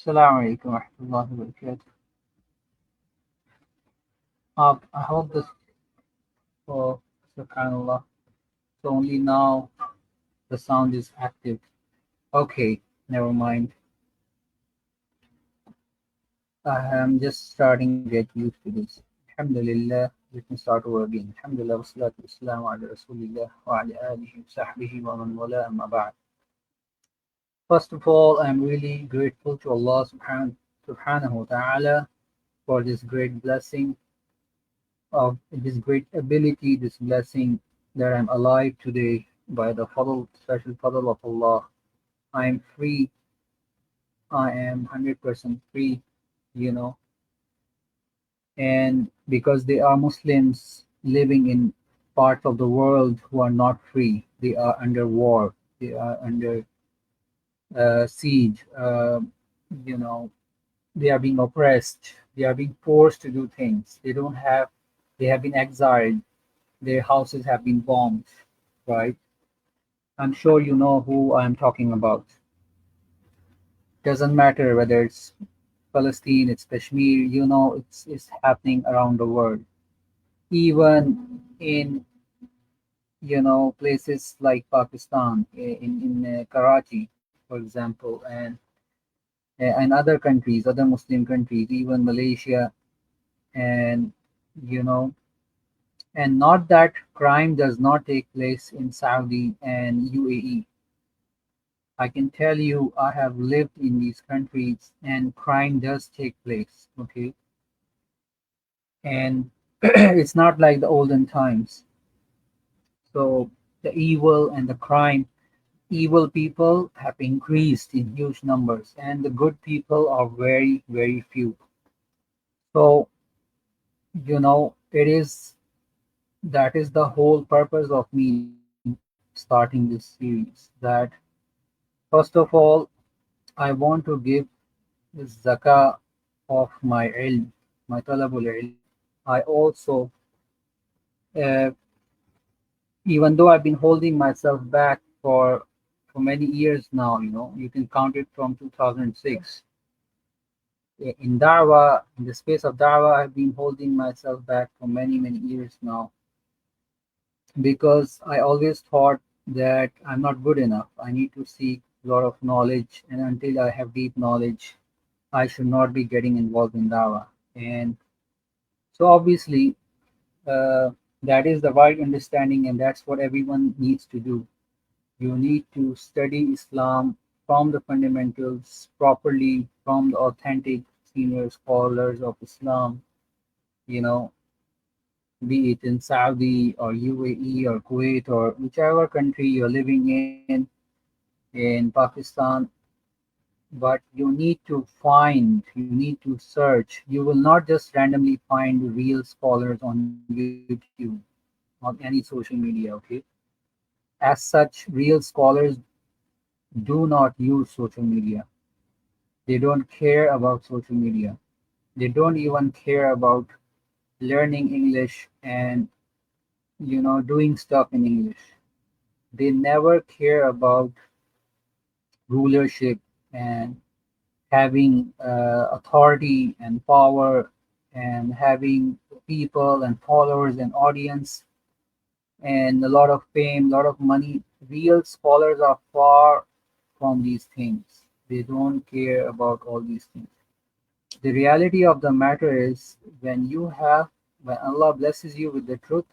Assalamu alaikum wa rahmatullahi wa barakatuh. I hope this, oh, subhanallah. So only now the sound is active. Okay, never mind. I am just starting to get used to this. Alhamdulillah, let me start over again. Alhamdulillah, wassalatu wassalamu ala rasulillah wa ala alihi wa sahbihi wa man wala amma ba'd. First of all, I'm really grateful to Allah subhanahu wa ta'ala for this great blessing of this great ability, this blessing that I'm alive today by the special fadl of Allah. I am free. I am 100% free, you know, and because they are Muslims living in parts of the world who are not free, they are under war, they are under siege, you know, they are being oppressed, they are being forced to do things. They have been exiled, their houses have been bombed, right? I'm sure you know who I'm talking about. Doesn't matter whether it's Palestine, it's Kashmir, it's happening around the world. Even in, places like Pakistan, in Karachi, for example, and other countries, other Muslim countries, even Malaysia, and, you know, and not that crime does not take place in Saudi and UAE. I can tell you, I have lived in these countries and crime does take place, okay? And it's not like the olden times. So the evil and the crime, evil people have increased in huge numbers, and the good people are very, very few. So, that is the whole purpose of me starting this series. That first of all, I want to give the zakah of my ilm, my talabul ilm. I also, uh, even though I've been holding myself back for many years now, you can count it from 2006. In Darwa, in the space of Darwa, I've been holding myself back for many, many years now because I always thought that I'm not good enough. I need to seek a lot of knowledge, and until I have deep knowledge, I should not be getting involved in Dawa. And so, obviously, uh, that is the right understanding, and that's what everyone needs to do. You need to study Islam from the fundamentals properly, from the authentic senior scholars of Islam, you know, be it in Saudi or UAE or Kuwait or whichever country you're living in Pakistan. But you need to find, you need to search. You will not just randomly find real scholars on YouTube, on any social media, okay? As such, real scholars do not use social media. They don't care about social media. They don't even care about learning English and, doing stuff in English. They never care about rulership and having authority and power and having people and followers and audience and a lot of fame, a lot of money. Real scholars are far from these things. They don't care about all these things. The reality of the matter is when Allah blesses you with the truth,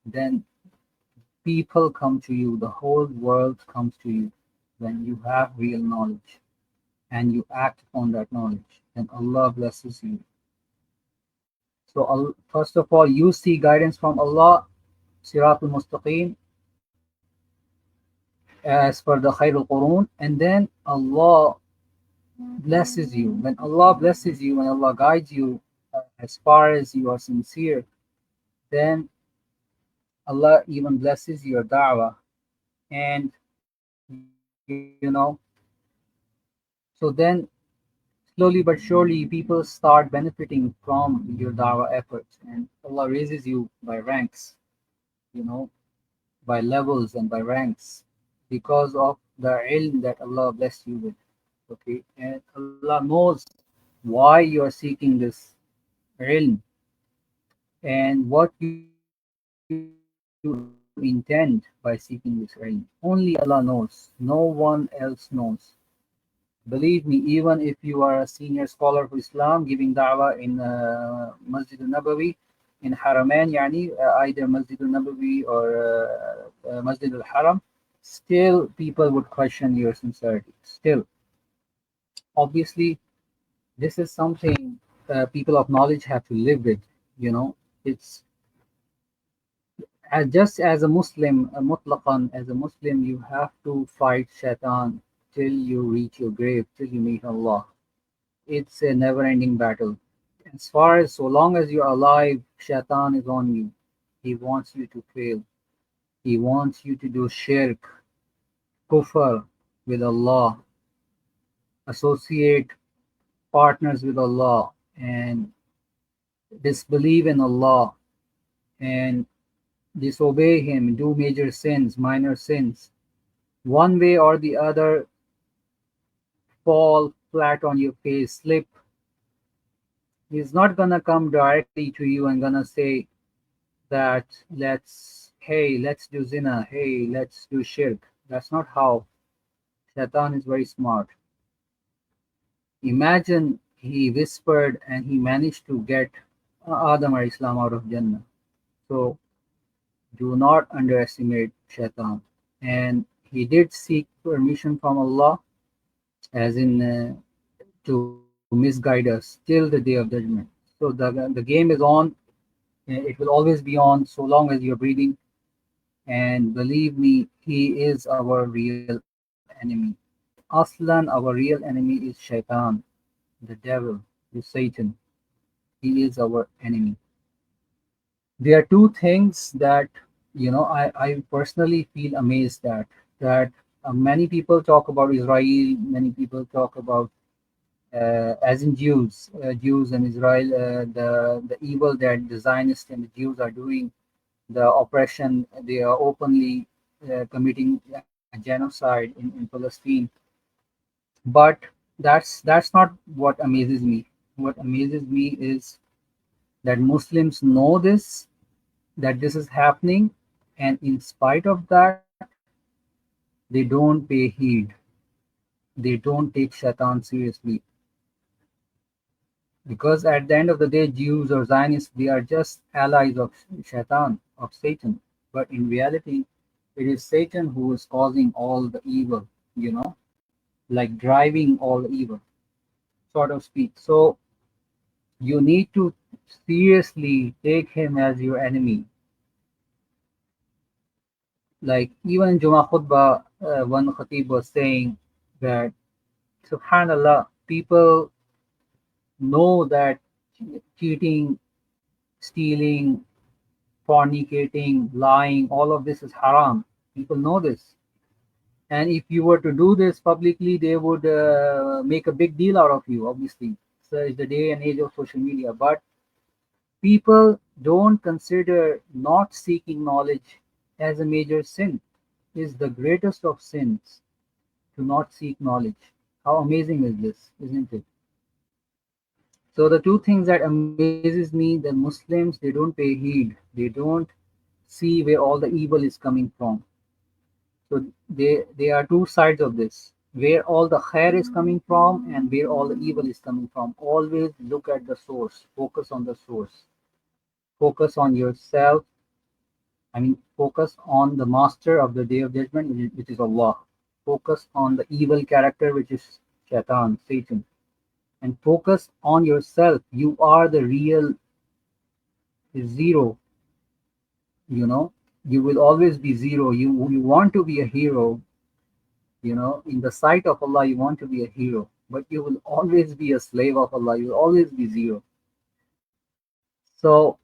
then people come to you, the whole world comes to you when you have real knowledge and you act upon that knowledge, then Allah blesses you. So, first of all, you seek guidance from Allah, Siratul Mustaqim, as per the Khairul Qurun, and then Allah blesses you. When Allah blesses you, when Allah guides you, as far as you are sincere, then Allah even blesses your da'wah. And, so then slowly but surely people start benefiting from your da'wah efforts, and Allah raises you by ranks, you know, by levels and by ranks because of the ilm that Allah blessed you with. Okay, and Allah knows why you are seeking this ilm and what you intend by seeking this ilm. Only Allah knows. No one else knows. Believe me, even if you are a senior scholar of Islam giving da'wah in Masjid al-Nabawi in Haramain, either Masjid al-Nabawi or Masjid al-Haram, still people would question your sincerity. Still, obviously, this is something people of knowledge have to live with. You know, it's just as a Muslim, mutlaqan, as a Muslim, you have to fight Shaitan till you reach your grave, till you meet Allah. It's a never-ending battle. As far as so long as you're alive, Shaitan is on you. He wants you to fail. He wants you to do shirk, kufr with Allah, associate partners with Allah, and disbelieve in Allah, and disobey Him, do major sins, minor sins. One way or the other, fall flat on your face, slip. He's not gonna come directly to you and gonna say that let's do zina, hey, let's do shirk. That's not how. Shaitan is very smart. Imagine he whispered and he managed to get Adam or Islam out of Jannah. So do not underestimate Shaitan. And he did seek permission from Allah, as in to misguide us till the day of judgment. So the game is on. It will always be on so long as you're breathing. And believe me, he is our real enemy. Aslan, our real enemy is Shaitan, the devil, is Satan. He is our enemy. There are two things that I personally feel amazed at. That many people talk about Israel, many people talk about as in Jews and Israel, the evil that the Zionists and the Jews are doing, the oppression. They are openly committing a genocide in Palestine. But that's not what amazes me. What amazes me is that Muslims know this, that this is happening, and in spite of that, they don't pay heed. They don't take Shaitan seriously. Because at the end of the day, Jews or Zionists, they are just allies of Shaitan, of Satan. But in reality, it is Satan who is causing all the evil, like driving all the evil, sort of speak. So you need to seriously take him as your enemy. Like even in Jummah khutbah, one khatib was saying that, subhanallah, people know that cheating, stealing, fornicating, lying, all of this is haram. People know this. And if you were to do this publicly, they would make a big deal out of you, obviously. So it's the day and age of social media. But people don't consider not seeking knowledge as a major sin. It's the greatest of sins to not seek knowledge. How amazing is this, isn't it? So the two things that amazes me, that Muslims, they don't pay heed. They don't see where all the evil is coming from. So there are two sides of this. Where all the khair is coming from and where all the evil is coming from. Always look at the source. Focus on the source. Focus on yourself. Focus on the master of the day of judgment, which is Allah. Focus on the evil character, which is Shaitan, Satan. And focus on yourself. You are the real zero. You will always be zero. You want to be a hero. In the sight of Allah, you want to be a hero, but you will always be a slave of Allah. You will always be zero. So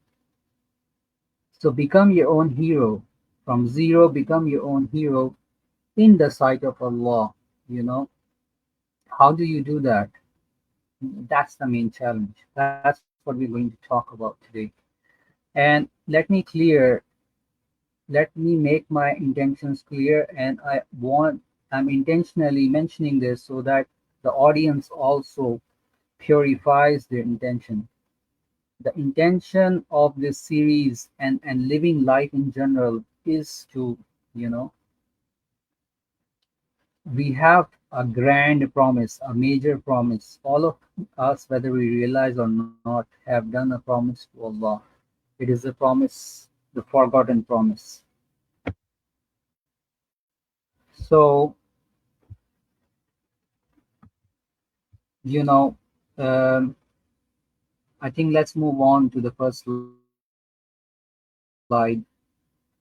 become your own hero. From zero, become your own hero in the sight of Allah. How do you do that? That's the main challenge. That's what we're going to talk about today. And let me make my intentions clear. And I'm intentionally mentioning this so that the audience also purifies their intention. The intention of this series and living life in general is to, you know, we have a grand promise, a major promise. All of us, whether we realize or not, have done a promise to Allah. It is a promise, the forgotten promise. So, you know, um, I think let's move on to the first slide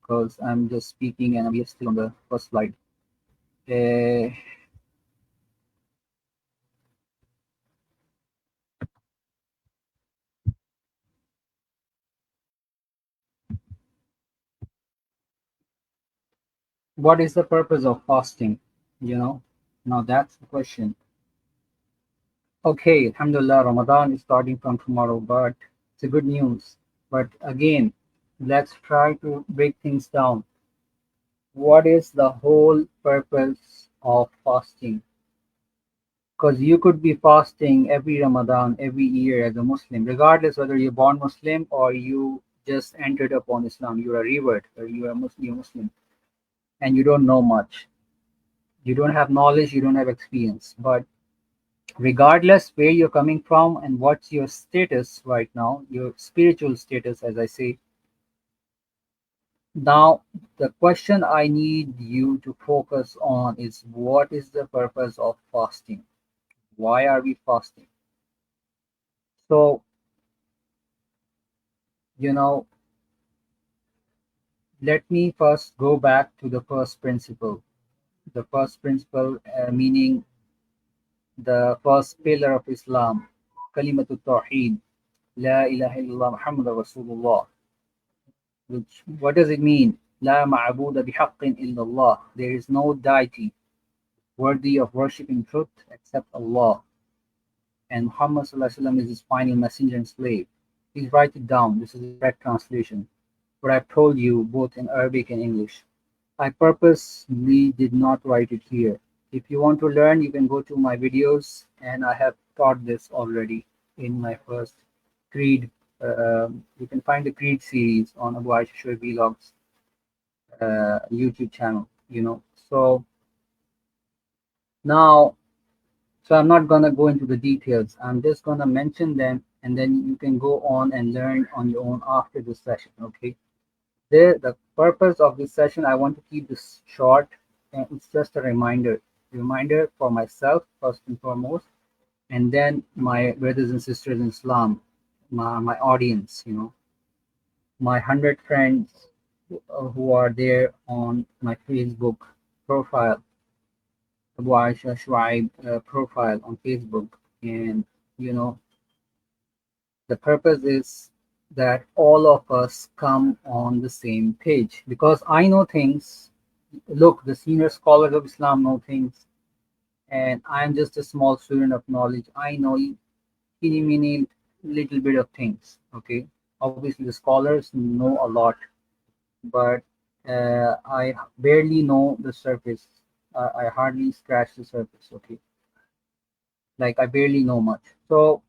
because I'm just speaking and we are still on the first slide. Uh, what is the purpose of fasting? You know, now that's the question. Okay, Alhamdulillah, Ramadan is starting from tomorrow, but it's a good news. But again, let's try to break things down. What is the whole purpose of fasting? Because you could be fasting every Ramadan, every year as a Muslim, regardless whether you're born Muslim or you just entered upon Islam. You're a revert or you're Muslim, and you don't know much. You don't have knowledge, you don't have experience. But regardless where you're coming from and what's your status right now, your spiritual status, as I say, now the question I need you to focus on is what is the purpose of fasting? Why are we fasting? So, you know, let me first go back to the first principle. The first principle, meaning the first pillar of Islam, Kalimatul Tawheed, La ilaha illallah Muhammad Rasulullah. Which, what does it mean? La ma'abuda bihaqqin illallah. There is no deity worthy of worship in truth except Allah. And Muhammad Sallallahu Alaihi Wasallam is his final messenger and slave. Please write it down. This is the correct translation. What I've told you both in Arabic and English. I purposely did not write it here. If you want to learn, you can go to my videos, and I have taught this already in my first Creed. You can find the Creed series on AASVLOGS YouTube channel. You know, so now, so I'm not gonna go into the details. I'm just gonna mention them, and then you can go on and learn on your own after this session. Okay. The purpose of this session, I want to keep this short, and it's just a reminder for myself first and foremost, and then my brothers and sisters in Islam, my audience, you know, my 100 friends who are there on my Facebook profile, Abu Aisha Shuaib profile on Facebook, and you know, the purpose is that all of us come on the same page because I know things. Look, the senior scholars of Islam know things, and I'm just a small student of knowledge. I know teeny mini little bit of things. Okay, obviously the scholars know a lot, but I barely know the surface. I hardly scratch the surface. Okay, like I barely know much. So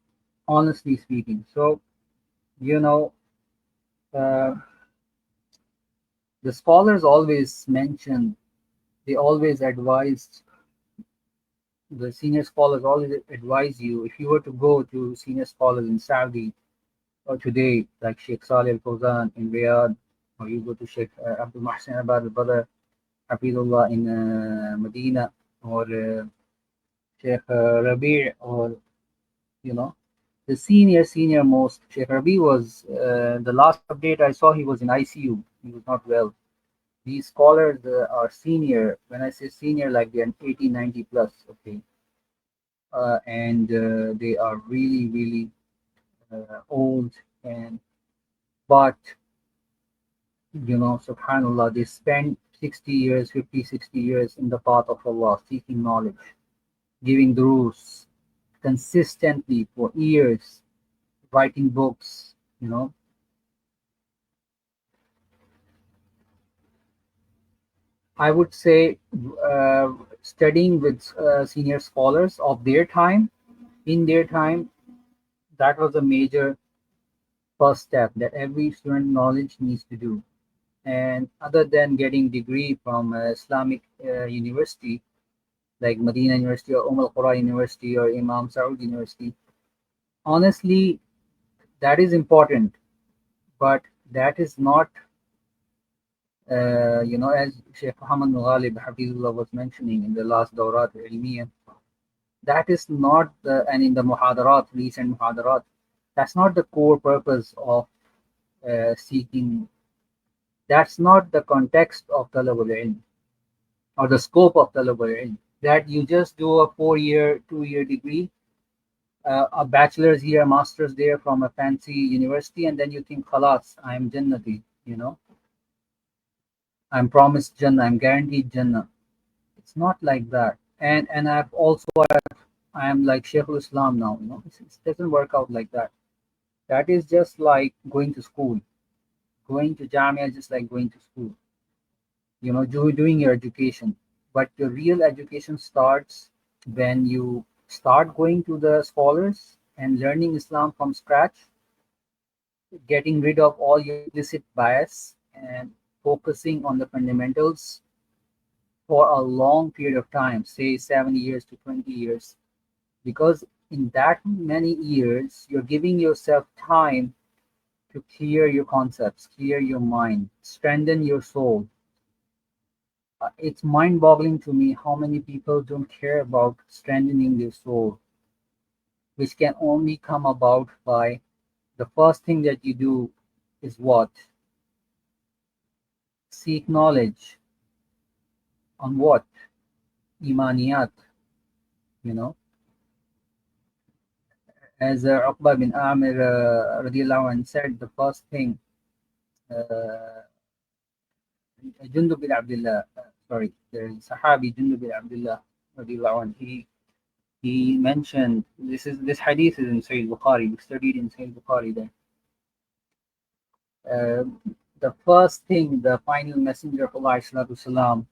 honestly speaking, so you know, uh, the scholars always mention, they always advised, the senior scholars always advise you if you were to go to senior scholars in Saudi or today, like Sheikh Saleh Al Fawzan in Riyadh, or you go to Sheikh Abdul Mahsin Abad Al Badr Hafizullah in Medina, or Sheikh Rabi', or you know, the senior most. Sheikh Rabi was the last update I saw, he was in ICU, he was not well. These scholars are senior. When I say senior, like they're 80, 90 plus, okay, and they are really old, and but you know, subhanallah, they spend 60 years, 50, 60 years in the path of Allah, seeking knowledge, giving durus consistently for years, writing books, you know. I would say studying with senior scholars of their time, in their time, that was a major first step that every student knowledge needs to do. And other than getting degree from Islamic university like Medina University or Qura University or Imam Saud University, honestly, that is important, but that is not, as Sheikh Muhammad Ghalib Hafizullah was mentioning in the last Dawrat Ilmiya, that is not and in the Muhadarat, recent Muhadarat, that's not the core purpose of seeking. That's not the context of Talabul Ilm or the scope of Talabul Ilm. That you just do a 4 year, 2 year degree, a bachelor's here, a master's there from a fancy university, and then you think, khalas, I'm Jannati, I'm promised Jannah, I'm guaranteed Jannah. It's not like that. And I am like Sheikhul Islam now, it doesn't work out like that. That is just like going to school. Going to Jamia is just like going to school. Doing your education. But your real education starts when you start going to the scholars and learning Islam from scratch, getting rid of all your implicit bias and focusing on the fundamentals for a long period of time, say 7 years to 20 years. Because in that many years, you're giving yourself time to clear your concepts, clear your mind, strengthen your soul. It's mind-boggling to me how many people don't care about strengthening their soul, which can only come about by the first thing that you do is what? Seek knowledge on what? Imaniyat, you know. As Uqba bin Amir radiallahu anh said, the first thing, Jundub bin Abdullah, sorry, the Sahabi Jundub bin Abdullah radiallahu anh, he mentioned, this hadith is in Sahih Bukhari, we studied in Sahih Bukhari then. The first thing the final messenger of Allah salam,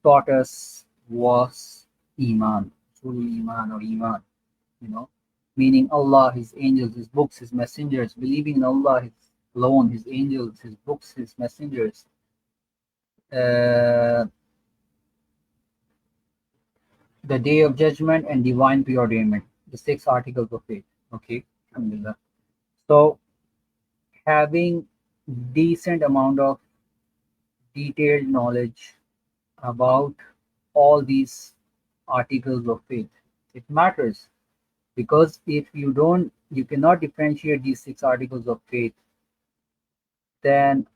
taught us was Iman, true Iman or Iman, meaning Allah, His angels, His books, His messengers, believing in Allah alone, His angels, His books, His messengers. The day of judgment and divine preordainment, the 6 articles of faith. Okay, alhamdulillah. So having decent amount of detailed knowledge about all these articles of faith, it matters, because if you cannot differentiate these 6 articles of faith, then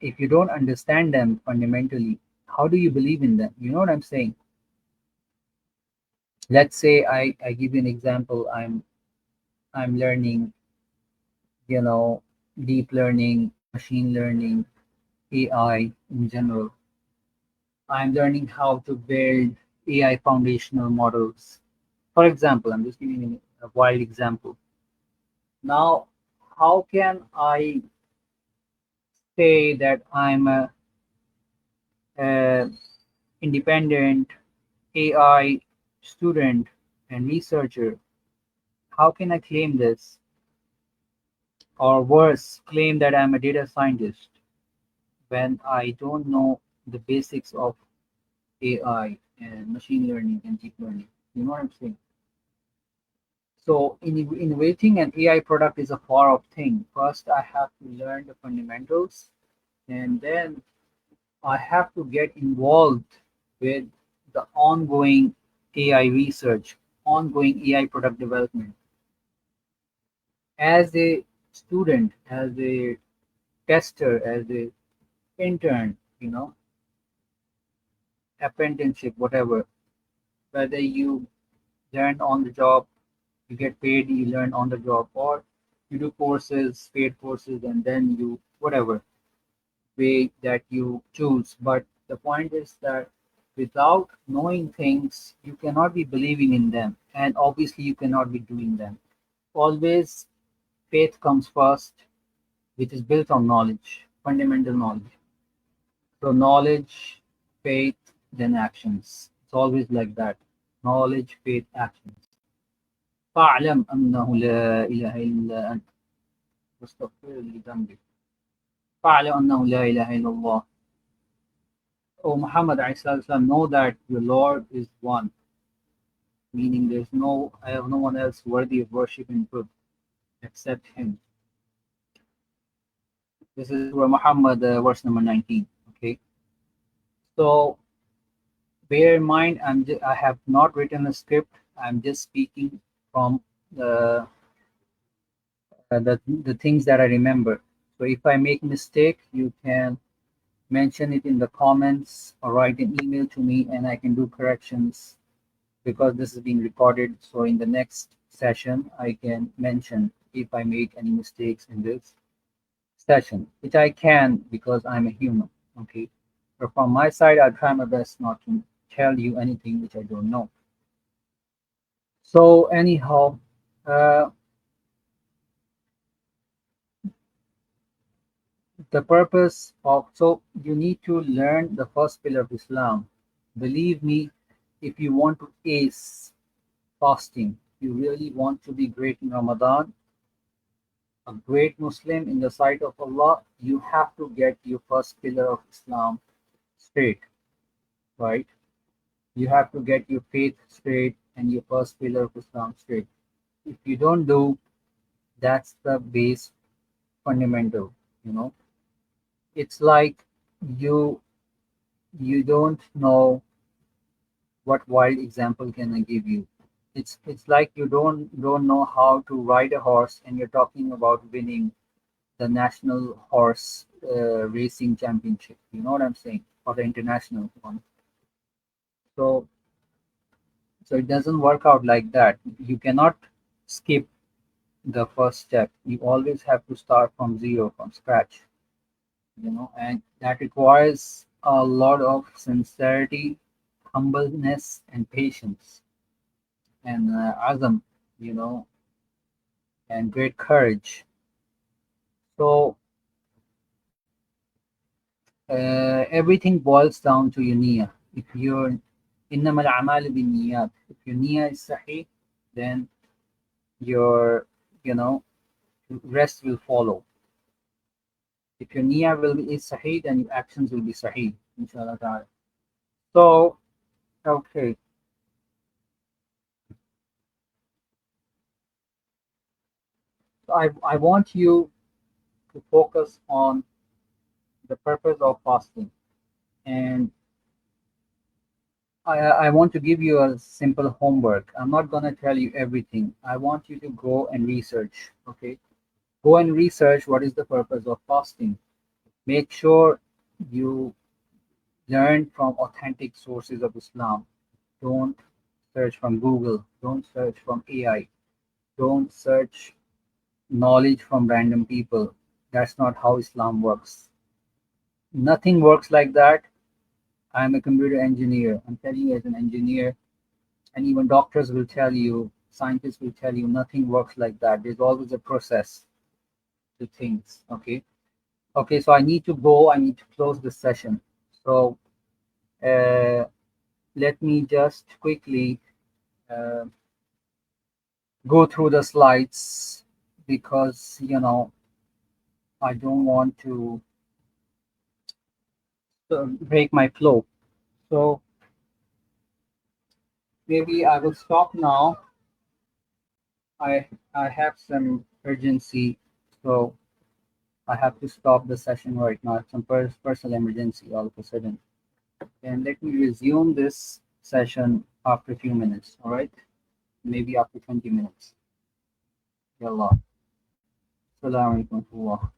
if you don't understand them fundamentally, how do you believe in them? You know what I'm saying? Let's say I give you an example. I'm learning, deep learning, machine learning, AI in general. I'm learning how to build AI foundational models. For example, I'm just giving you a wild example. Now, how can I say that I'm a independent AI student and researcher? How can I claim this? Or worse, claim that I'm a data scientist when I don't know the basics of AI and machine learning and deep learning? You know what I'm saying? So innovating an AI product is a far off thing. First, I have to learn the fundamentals, and then I have to get involved with the ongoing AI research, ongoing AI product development. As a student, as a tester, as a intern, apprenticeship, whatever, whether you learn on the job, you get paid, you learn on the job, or you do courses, paid courses, and then you, whatever way that you choose. But the point is that without knowing things, you cannot be believing in them, and obviously you cannot be doing them. Always faith comes first, which is built on knowledge, fundamental knowledge. So knowledge, faith, then actions. It's always like that. Knowledge, faith, actions. فاعلم أنه لا إله إلا أنت واستغفر لذنبك. فاعلم أنه لا إله إلا الله. O Muhammad ﷺ, know that your Lord is one, meaning I have no one else worthy of worship in truth except Him. This is Surah Muhammad, verse number 19. Okay, so bear in mind, I have not written a script. I'm just speaking from the the things that I remember. So if I make mistake, you can mention it in the comments or write an email to me, and I can do corrections because this is being recorded. So in the next session, I can mention if I make any mistakes in this session, which I can because I'm a human. Okay, but from my side, I'll try my best not to tell you anything which I don't know. So anyhow, the purpose of, so you need to learn the first pillar of Islam. Believe me, if you want to ace fasting, you really want to be great in Ramadan, a great Muslim in the sight of Allah, you have to get your first pillar of Islam straight, right? You have to get your faith straight and your first pillar of Islam straight. If you don't do, that's the base fundamental, you know. It's like you don't know what wild example can I give you. It's like you don't know how to ride a horse and you're talking about winning the national horse racing championship. You know what I'm saying? Or the international one. So it doesn't work out like that. You cannot skip the first step. You always have to start from zero, from scratch. You know, and that requires a lot of sincerity, humbleness, and patience, and azam, you know, and great courage. So everything boils down to your niyyah. If you're إنما الأعمال بالنيات, if your niyyah is sahih, then your, you know, rest will follow. If your niyyah is sahih, then your actions will be sahih, inshallah ta'ala. So, okay. So I want you to focus on the purpose of fasting. And I want to give you a simple homework. I'm not going to tell you everything. I want you to go and research, okay? Go and research what is the purpose of fasting. Make sure you learn from authentic sources of Islam. Don't search from Google. Don't search from AI. Don't search knowledge from random people. That's not how Islam works. Nothing works like that. I'm a computer engineer. I'm telling you as an engineer, and even doctors will tell you, scientists will tell you, nothing works like that. There's always a process to things. Okay. Okay. So I need to go. I need to close this session. So let me just quickly go through the slides because, you know, I don't want to break my flow. So maybe I will stop now. I have some urgency, so I have to stop the session right now. Some personal emergency all of a sudden. And let me resume this session after a few minutes, all right? Maybe after 20 minutes. Yallah. Assalamu alaikum.